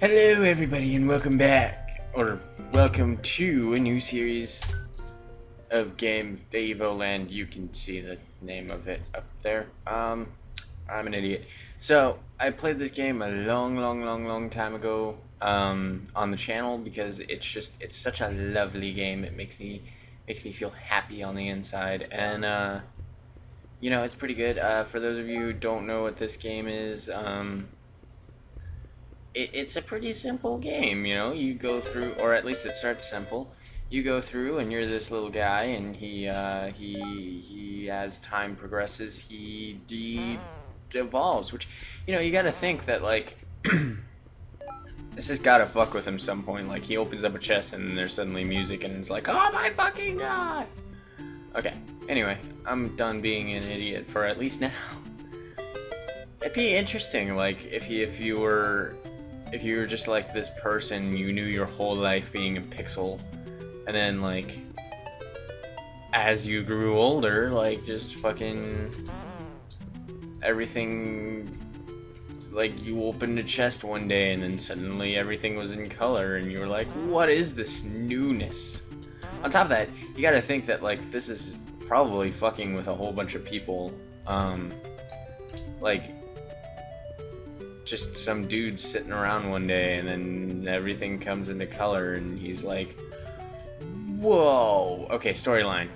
Hello everybody and welcome back, or welcome to a new series of game, the Evoland. You can see the name of it up there. I'm an idiot. So, I played this game a long time ago on the channel because it's such a lovely game. It makes me feel happy on the inside, and you know, it's pretty good. For those of you who don't know what this game is, it's a pretty simple game, you know. You go through, or at least it starts simple. You go through, and you're this little guy, and he as time progresses, he evolves. Which, you know, you got to think that like this has got to fuck with him some point. Like he opens up a chest, and there's suddenly music, and it's like, oh my fucking god. Okay. Anyway, I'm done being an idiot for at least now. It'd be interesting, like if you were just like this person you knew your whole life being a pixel, and then like as you grew older, like just fucking everything, like you opened a chest one day and then suddenly everything was in color and you were like, what is this newness? On top of that, you gotta think that like this is probably fucking with a whole bunch of people, like just some dude sitting around one day and then everything comes into color and he's like, whoa. Okay, storyline.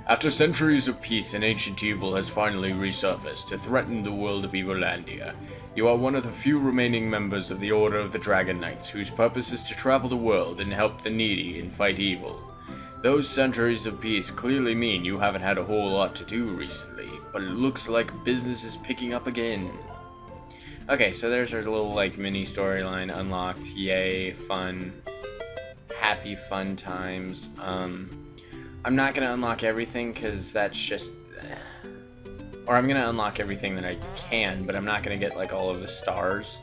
After centuries of peace, an ancient evil has finally resurfaced to threaten the world of Evolandia. You are one of the few remaining members of the Order of the Dragon Knights, whose purpose is to travel the world and help the needy and fight evil. Those centuries of peace clearly mean you haven't had a whole lot to do recently, but it looks like business is picking up again. Okay, so there's our little, like, mini storyline unlocked. Yay, fun. Happy fun times. I'm not gonna unlock everything, because that's just... Or I'm gonna unlock everything that I can, but I'm not gonna get, like, all of the stars.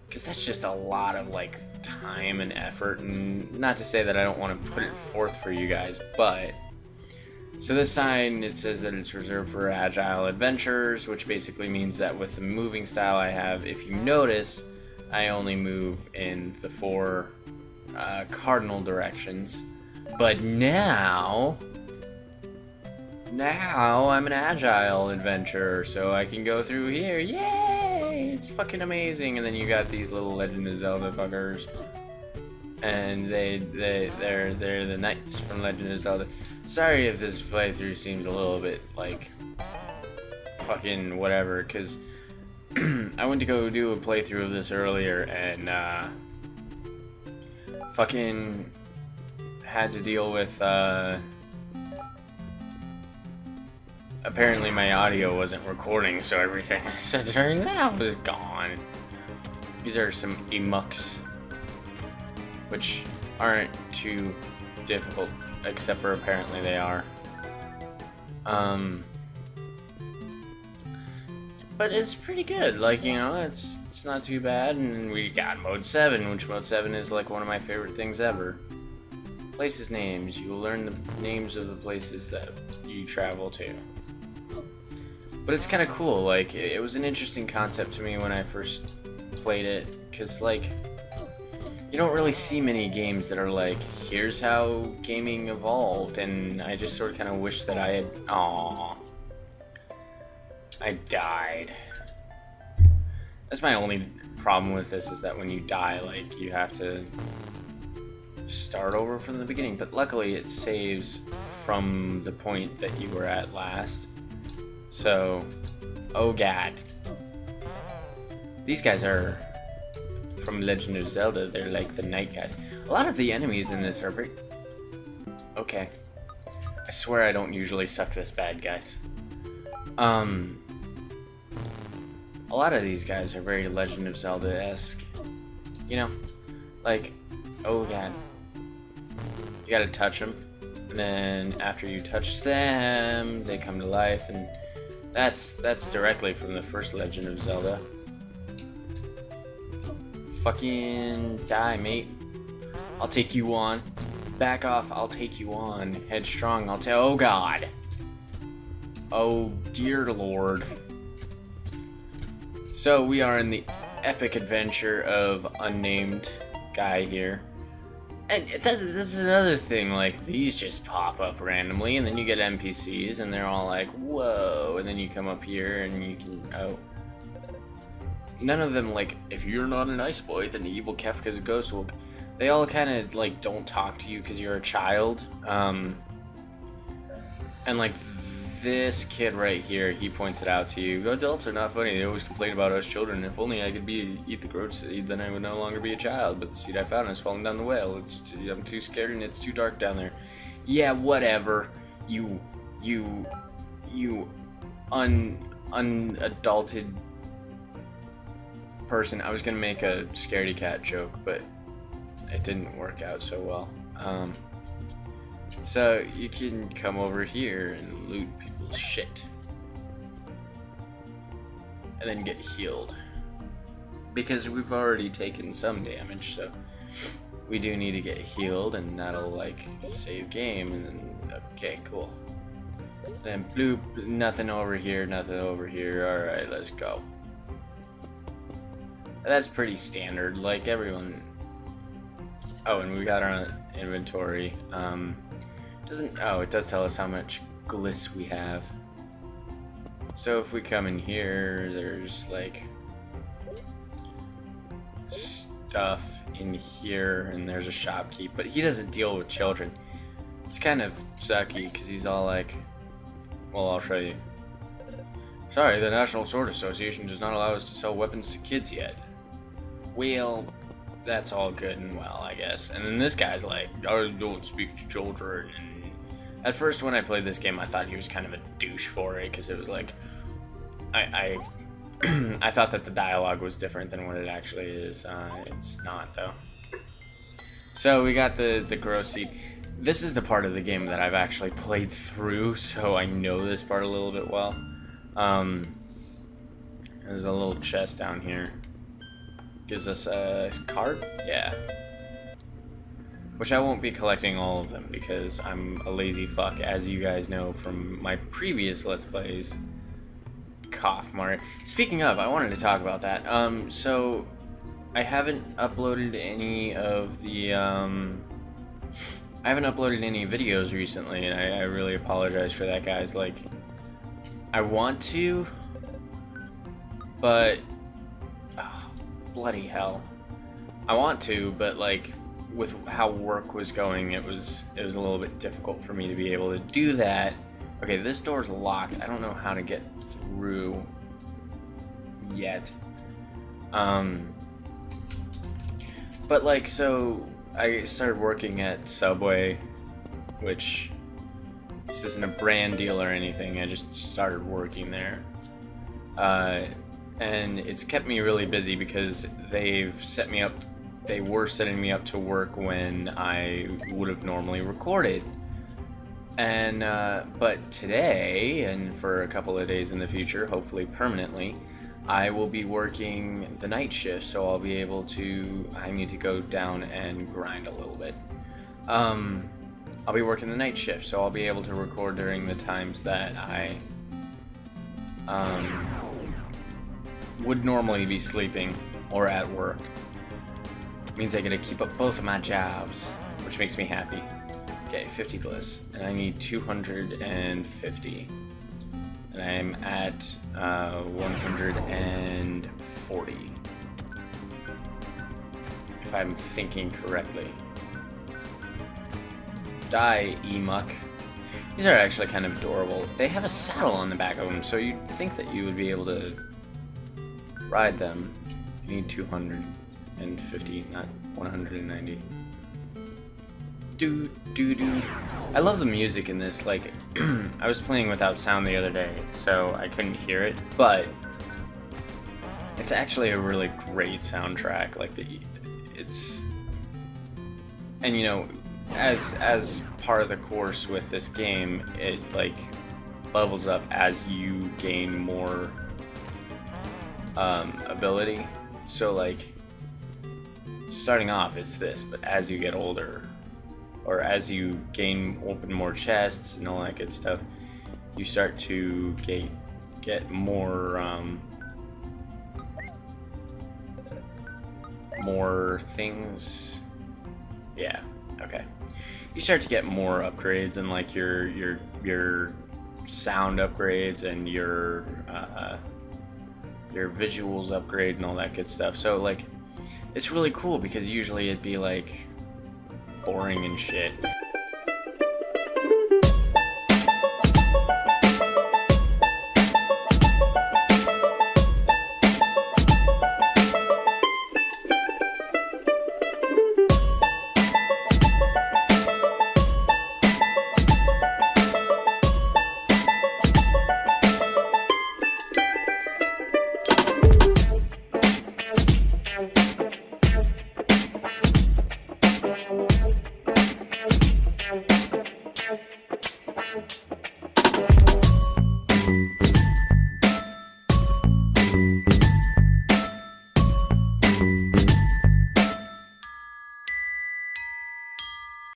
Because that's just a lot of, like, time and effort, and not to say that I don't want to put it forth for you guys, but... So this sign, it says that it's reserved for agile adventurers, which basically means that with the moving style I have, if you notice, I only move in the 4 cardinal directions. But now I'm an agile adventurer, so I can go through here. Yay! It's fucking amazing. And then you got these little Legend of Zelda fuckers, and they're the knights from Legend of Zelda. Sorry if this playthrough seems a little bit like fucking whatever, because I went to go do a playthrough of this earlier and fucking had to deal with apparently my audio wasn't recording, so everything I said during that was gone. These are some emucks, which aren't too difficult, except for apparently they are. But it's pretty good, like, you know, it's not too bad. And we got mode 7, which mode 7 is like one of my favorite things ever. Places names. You will learn the names of the places that you travel to. But it's kind of cool, like, it was an interesting concept to me when I first played it, because, like, you don't really see many games that are like, here's how gaming evolved, and I just sort of kind of wish that I had... Aww. I died. That's my only problem with this, is that when you die, like, you have to start over from the beginning. But luckily it saves from the point that you were at last. So, oh god. These guys are... from Legend of Zelda, they're like the night guys. A lot of the enemies in this are very... Okay. I swear I don't usually suck this bad, guys. A lot of these guys are very Legend of Zelda-esque. You know? Like, oh god. You gotta touch them. And then after you touch them, they come to life, and that's directly from the first Legend of Zelda. Fucking die, mate. I'll take you on. Back off, I'll take you on. Headstrong, I'll tell. Oh god. Oh dear lord. So we are in the epic adventure of unnamed guy here. And that's another thing, like, these just pop up randomly, and then you get NPCs, and they're all like, whoa, and then you come up here, and you can, oh. None of them, like, if you're not a nice boy, then the evil Kefka's ghost will... They all kind of, like, don't talk to you because you're a child, and, like, this kid right here, he points it out to you. Adults are not funny. They always complain about us children. If only I could eat the growth seed, then I would no longer be a child. But the seed I found is falling down the well. I'm too scared and it's too dark down there. Yeah, whatever. You unadulted person. I was gonna make a scaredy cat joke, but it didn't work out so well. So you can come over here and loot people's shit. And then get healed. Because we've already taken some damage, so we do need to get healed, and that'll, like, save game, and then, okay, cool. Then bloop, nothing over here, nothing over here, alright, let's go. That's pretty standard, like everyone... Oh, and we got our inventory, it does tell us how much gliss we have. So if we come in here, there's like stuff in here, and there's a shopkeep, but he doesn't deal with children. It's kind of sucky because he's all like, well, I'll show you. Sorry, the National Sword Association does not allow us to sell weapons to kids yet. Well, that's all good and well, I guess. And then this guy's like, I don't speak to children. And at first, when I played this game, I thought he was kind of a douche for it, because it was like, I thought that the dialogue was different than what it actually is. It's not, though. So we got the grow seed. This is the part of the game that I've actually played through, so I know this part a little bit well. There's a little chest down here. Gives us a card? Yeah. Which I won't be collecting all of them because I'm a lazy fuck, as you guys know from my previous Let's Plays. Cough, Mario. Speaking of, I wanted to talk about that. So I haven't uploaded any of the, I haven't uploaded any videos recently, and I really apologize for that, guys. Like, I want to, but, oh, bloody hell. I want to, but, like, with how work was going, it was a little bit difficult for me to be able to do that. Okay, this door's locked. I don't know how to get through yet. But like, so I started working at Subway, which this isn't a brand deal or anything. I just started working there. And it's kept me really busy because they've set me up. They were setting me up to work when I would have normally recorded. And, but today, and for a couple of days in the future, hopefully permanently, I will be working the night shift, so I'll be able to, I need to go down and grind a little bit. I'll be working the night shift, so I'll be able to record during the times that I, would normally be sleeping or at work. Means I get to keep up both of my jobs, which makes me happy. Okay, 50 gliss, and I need 250, and I'm at 140, if I'm thinking correctly. Die, Emuck. These are actually kind of adorable. They have a saddle on the back of them, so you'd think that you would be able to ride them. You need 250, not 190. Do. I love the music in this. Like, I was playing without sound the other day, so I couldn't hear it, but it's actually a really great soundtrack. Like, it's, and you know, as part of the course with this game, it like levels up as you gain more ability. So like, starting off it's this, but as you get older, or as you open more chests and all that good stuff, you start to get more more things. Yeah, okay. You start to get more upgrades and like your sound upgrades and your visuals upgrade and all that good stuff. So like, it's really cool because usually it'd be like boring and shit.